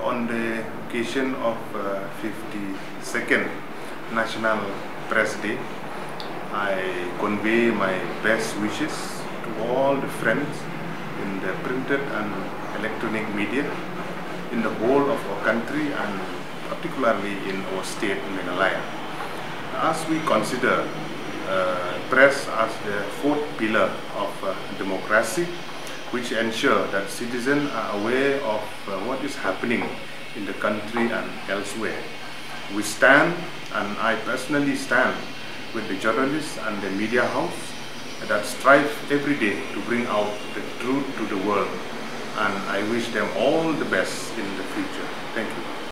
on the occasion of 52nd National Press Day, I convey my best wishes to all the friends in the printed and electronic media in the whole of our country and particularly in our state, Meghalaya. As we consider press as the fourth pillar of democracy, which ensure that citizens are aware of what is happening in the country and elsewhere. We stand, and I personally stand, with the journalists and the media house that strive every day to bring out the truth to the world, and I wish them all the best in the future. Thank you.